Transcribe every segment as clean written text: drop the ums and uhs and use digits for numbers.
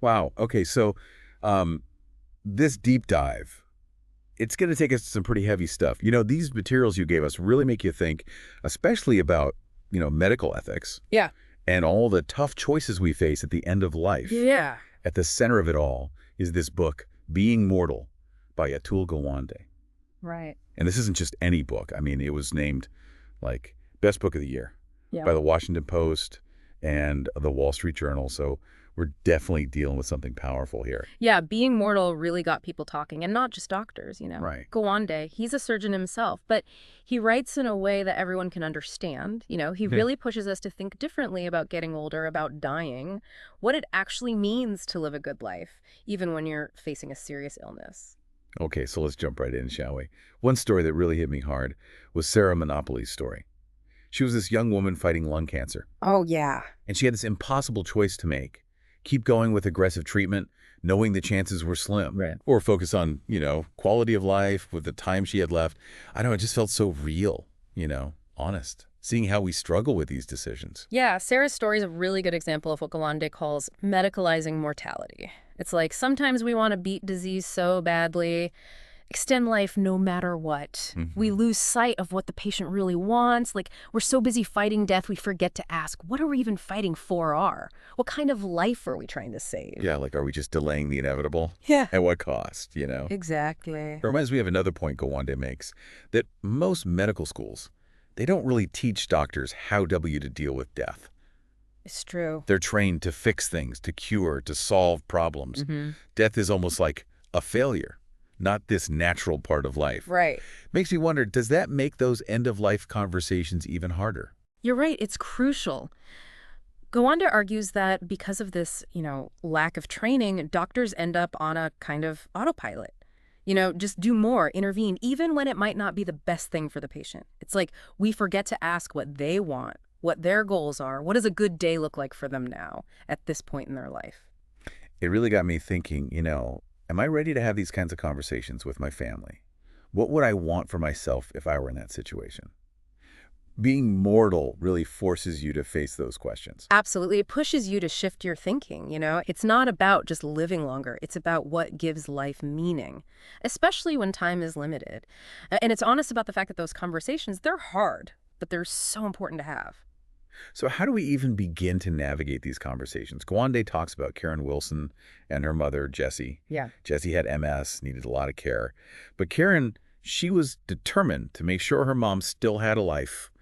Wow. Okay, so um, this deep dive, it's going to take us to some pretty heavy stuff. These materials you gave us really make you think, especially about, medical ethics Yeah. and all the tough choices we face at the end of life. Yeah. At the center of it all is this book, Being Mortal by Atul Gawande. Right. And this isn't just any book. I mean, it was named like best book of the year Yeah. by the Washington Post and the Wall Street Journal. So we're definitely dealing with something powerful here. Yeah, being mortal really got people talking, and not just doctors. Right. Gawande, he's a surgeon himself, but he writes in a way that everyone can understand. He Yeah. really pushes us to think differently about getting older, about dying, what it actually means to live a good life, even when you're facing a serious illness. Okay, so let's jump right in, shall we? One story that really hit me hard was Sarah Monopoly's story. She was this young woman fighting lung cancer, Oh, yeah. and she had this impossible choice to make. Keep going with aggressive treatment, knowing the chances were slim. Right. Or focus on, quality of life with the time she had left. I don't know, it just felt so real, honest. Seeing how we struggle with these decisions. Yeah, Sarah's story is a really good example of what Galande calls medicalizing mortality. It's like sometimes we want to beat disease so badly, extend life no matter what. We lose sight of what the patient really wants. Like, we're so busy fighting death, we forget to ask, what are we even fighting for? What kind of life are we trying to save? Yeah, like, are we just delaying the inevitable? Yeah. At what cost? Exactly. It reminds me of another point Gawande makes, that most medical schools, they don't really teach doctors how to deal with death. It's true. They're trained to fix things, to cure, to solve problems. Death is almost like a failure, not this natural part of life. Right. Makes me wonder, does that make those end-of-life conversations even harder? You're right, it's crucial. Gawande argues that because of this, lack of training, doctors end up on a kind of autopilot. Just do more, intervene, even when it might not be the best thing for the patient. It's like we forget to ask what they want, what their goals are, what does a good day look like for them now at this point in their life. It really got me thinking, am I ready to have these kinds of conversations with my family? What would I want for myself if I were in that situation? Being mortal really forces you to face those questions. Absolutely. It pushes you to shift your thinking. It's not about just living longer. It's about what gives life meaning, especially when time is limited. And it's honest about the fact that those conversations, they're hard, but they're so important to have. So how do we even begin to navigate these conversations? Gwande talks about Karen Wilson and her mother, Jessie. Yeah. Jessie had MS, needed a lot of care. But Karen, she was determined to make sure her mom still had a life,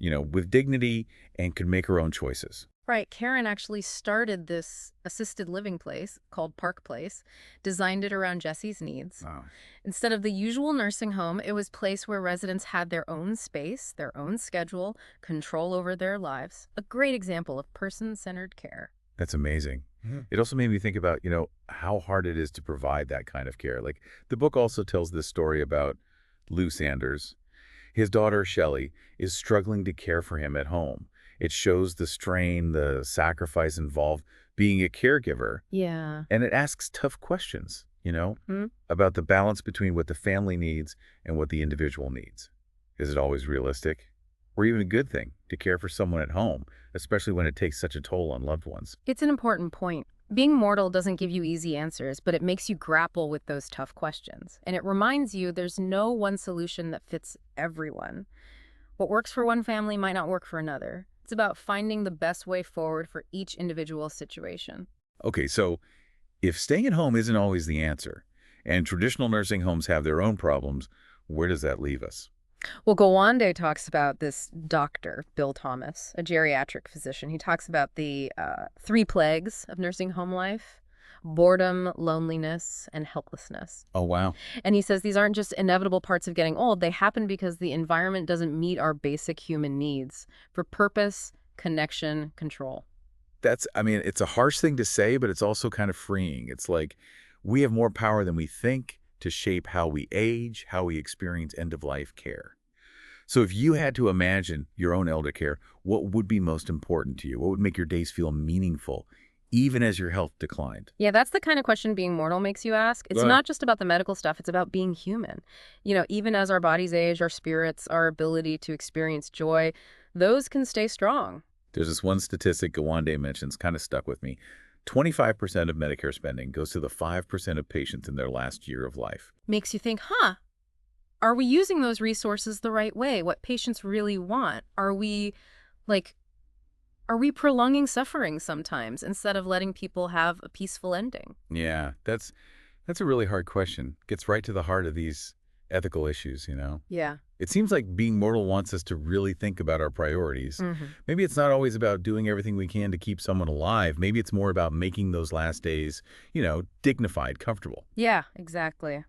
with dignity and could make her own choices. Right. Karen actually started this assisted living place called Park Place, designed it around Jessie's needs. Wow. Instead of the usual nursing home, it was a place where residents had their own space, their own schedule, control over their lives. A great example of person-centered care. That's amazing. It also made me think about, how hard it is to provide that kind of care. Like, the book also tells this story about Lou Sanders. His daughter, Shelley, is struggling to care for him at home. It shows the strain, the sacrifice involved being a caregiver, Yeah. and it asks tough questions, Hmm? about the balance between what the family needs and what the individual needs. Is it always realistic? Or even a good thing to care for someone at home, especially when it takes such a toll on loved ones? It's an important point. Being mortal doesn't give you easy answers, but it makes you grapple with those tough questions. And it reminds you there's no one solution that fits everyone. What works for one family might not work for another. It's about finding the best way forward for each individual situation. Okay, so if staying at home isn't always the answer, and traditional nursing homes have their own problems, where does that leave us? Well, Gawande talks about this doctor, Bill Thomas, a geriatric physician. He talks about the three plagues of nursing home life: boredom, loneliness, and helplessness. Oh, wow. And he says these aren't just inevitable parts of getting old. They happen because the environment doesn't meet our basic human needs for purpose, connection, control. It's a harsh thing to say, but it's also kind of freeing. It's like we have more power than we think to shape how we age, how we experience end-of-life care. So if you had to imagine your own elder care, what would be most important to you? What would make your days feel meaningful, even as your health declined? Yeah, that's the kind of question being mortal makes you ask. It's Right. not just about the medical stuff, it's about being human. Even as our bodies age, our spirits, our ability to experience joy, those can stay strong. There's this one statistic Gawande mentions, kind of stuck with me. 25% of Medicare spending goes to the 5% of patients in their last year of life. Makes you think, huh, are we using those resources the right way? What patients really want? Like, are we prolonging suffering sometimes instead of letting people have a peaceful ending? Yeah, that's a really hard question. Gets right to the heart of these ethical issues, you know? Yeah. It seems like being mortal wants us to really think about our priorities. Hmm. Maybe it's not always about doing everything we can to keep someone alive. Maybe it's more about making those last days, dignified, comfortable. Yeah, exactly.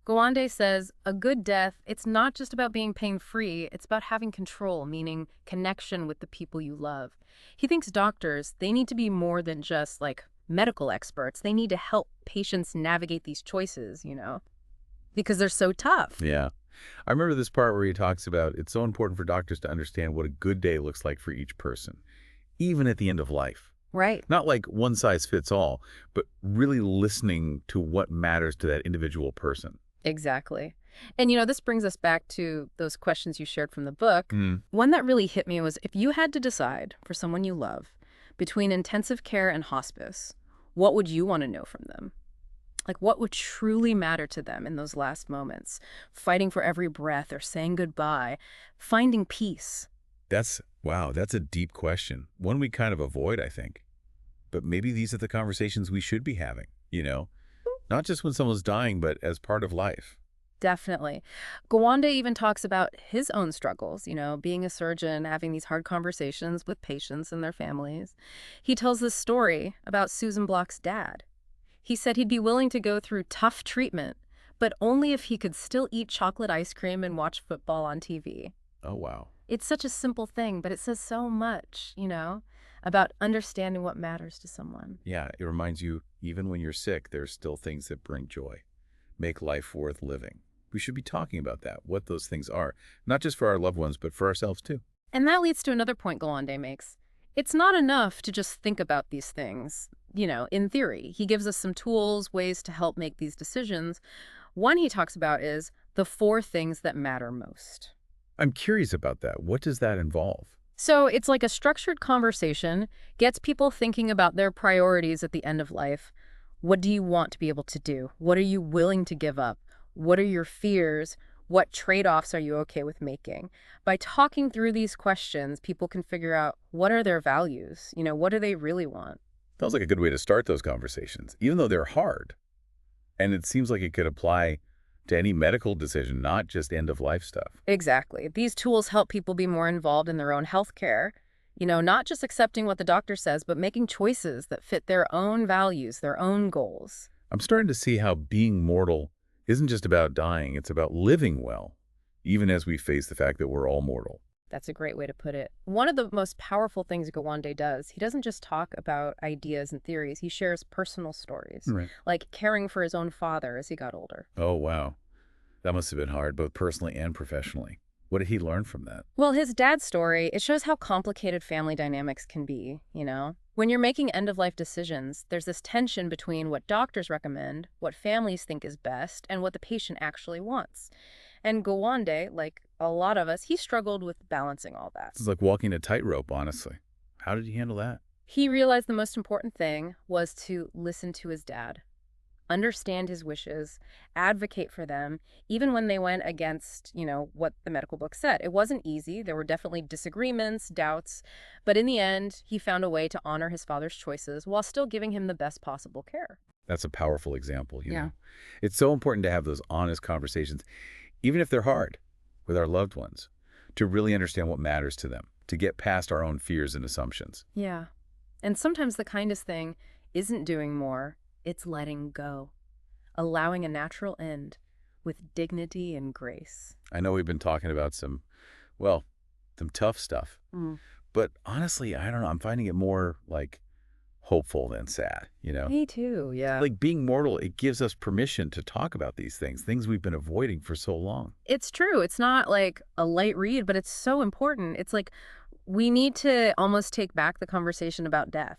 Gawande says, a good death, it's not just about being pain-free, it's about having control, meaning connection with the people you love. He thinks doctors, they need to be more than just like medical experts. They need to help patients navigate these choices, because they're so tough. Yeah. I remember this part where he talks about it's so important for doctors to understand what a good day looks like for each person, even at the end of life. Right. Not like one size fits all, but really listening to what matters to that individual person. Exactly. And this brings us back to those questions you shared from the book. Mm. One that really hit me was if you had to decide for someone you love between intensive care and hospice, what would you want to know from them? Like, what would truly matter to them in those last moments? Fighting for every breath or saying goodbye, finding peace. Wow, that's a deep question. One we kind of avoid, I think. But maybe these are the conversations we should be having. Not just when someone's dying, but as part of life. Definitely. Gawande even talks about his own struggles, being a surgeon, having these hard conversations with patients and their families. He tells this story about Susan Block's dad. He said he'd be willing to go through tough treatment, but only if he could still eat chocolate ice cream and watch football on TV. Oh, wow. It's such a simple thing, but it says so much, about understanding what matters to someone. Yeah, it reminds you, even when you're sick, there's still things that bring joy, make life worth living. We should be talking about that, what those things are, not just for our loved ones, but for ourselves too. And that leads to another point Gawande makes. It's not enough to just think about these things, in theory. He gives us some tools, ways to help make these decisions. One he talks about is the 4 things that matter most. I'm curious about that. What does that involve? So it's like a structured conversation, gets people thinking about their priorities at the end of life. What do you want to be able to do? What are you willing to give up? What are your fears? What trade-offs are you okay with making? By talking through these questions, people can figure out what are their values? What do they really want? Sounds like a good way to start those conversations, even though they're hard. And it seems like it could apply to any medical decision, not just end-of-life stuff. Exactly. These tools help people be more involved in their own health care, not just accepting what the doctor says, but making choices that fit their own values, their own goals. I'm starting to see how being mortal isn't just about dying, it's about living well, even as we face the fact that we're all mortal. That's a great way to put it. One of the most powerful things Gawande does, he doesn't just talk about ideas and theories, he shares personal stories, Right. like caring for his own father as he got older. Oh, wow. That must have been hard, both personally and professionally. What did he learn from that? Well, his dad's story, it shows how complicated family dynamics can be. When you're making end-of-life decisions, there's this tension between what doctors recommend, what families think is best, and what the patient actually wants. And Gawande, like a lot of us, he struggled with balancing all that. It's like walking a tightrope, honestly. How did he handle that? He realized the most important thing was to listen to his dad, understand his wishes, advocate for them, even when they went against, what the medical book said. It wasn't easy. There were definitely disagreements, doubts, but in the end, he found a way to honor his father's choices while still giving him the best possible care. That's a powerful example, Yeah. It's so important to have those honest conversations, even if they're hard, with our loved ones, to really understand what matters to them, to get past our own fears and assumptions. Yeah. And sometimes the kindest thing isn't doing more, it's letting go, allowing a natural end with dignity and grace. I know we've been talking about well, some tough stuff, Mm. but honestly, I don't know, I'm finding it more like hopeful than sad. Me too, yeah. Like being mortal, it gives us permission to talk about these things we've been avoiding for so long. It's true. It's not like a light read, but it's so important. It's like we need to almost take back the conversation about death,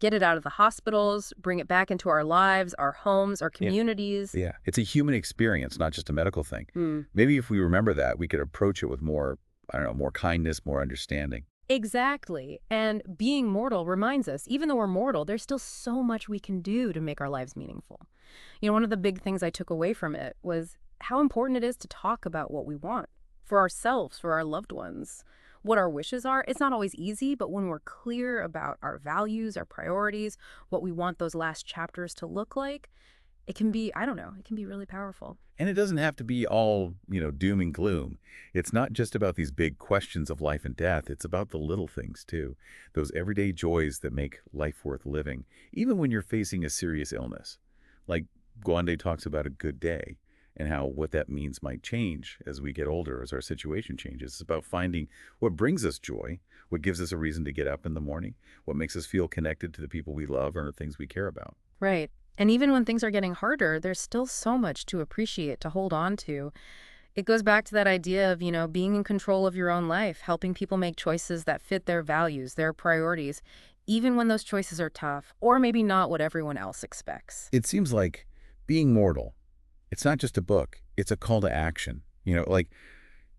get it out of the hospitals, bring it back into our lives, our homes, our communities. Yeah, it's a human experience, not just a medical thing. Mm. Maybe if we remember that, we could approach it with more, I don't know, more kindness, more understanding. Exactly. And being mortal reminds us, even though we're mortal, there's still so much we can do to make our lives meaningful. One of the big things I took away from it was how important it is to talk about what we want for ourselves, for our loved ones, what our wishes are. It's not always easy, but when we're clear about our values, our priorities, what we want those last chapters to look like, it can be, I don't know, it can be really powerful. And it doesn't have to be all, doom and gloom. It's not just about these big questions of life and death. It's about the little things, too. Those everyday joys that make life worth living, even when you're facing a serious illness. Like Guande talks about a good day and how what that means might change as we get older, as our situation changes. It's about finding what brings us joy, what gives us a reason to get up in the morning, what makes us feel connected to the people we love or the things we care about. Right. And even when things are getting harder, there's still so much to appreciate, to hold on to. It goes back to that idea of, being in control of your own life, helping people make choices that fit their values, their priorities, even when those choices are tough, or maybe not what everyone else expects. It seems like being mortal, it's not just a book, it's a call to action. Like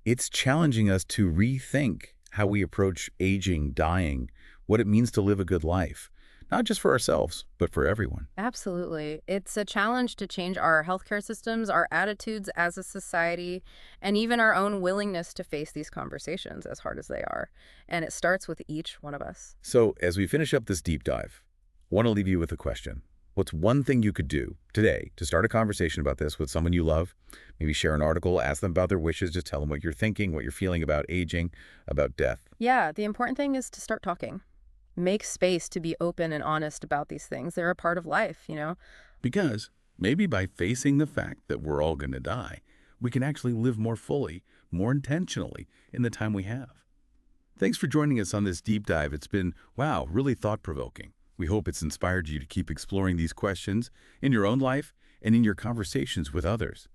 it's challenging us to rethink how we approach aging, dying, what it means to live a good life, not just for ourselves, but for everyone. Absolutely. It's a challenge to change our healthcare systems, our attitudes as a society, and even our own willingness to face these conversations, as hard as they are. And it starts with each one of us. So, as we finish up this deep dive, I want to leave you with a question. What's one thing you could do today to start a conversation about this with someone you love? Maybe share an article, ask them about their wishes, just tell them what you're thinking, what you're feeling about aging, about death. Yeah, the important thing is to start talking. Make space to be open and honest about these things. They're a part of life. Because maybe by facing the fact that we're all going to die, we can actually live more fully, more intentionally in the time we have. Thanks for joining us on this deep dive. It's been, wow, really thought-provoking. We hope it's inspired you to keep exploring these questions in your own life and in your conversations with others.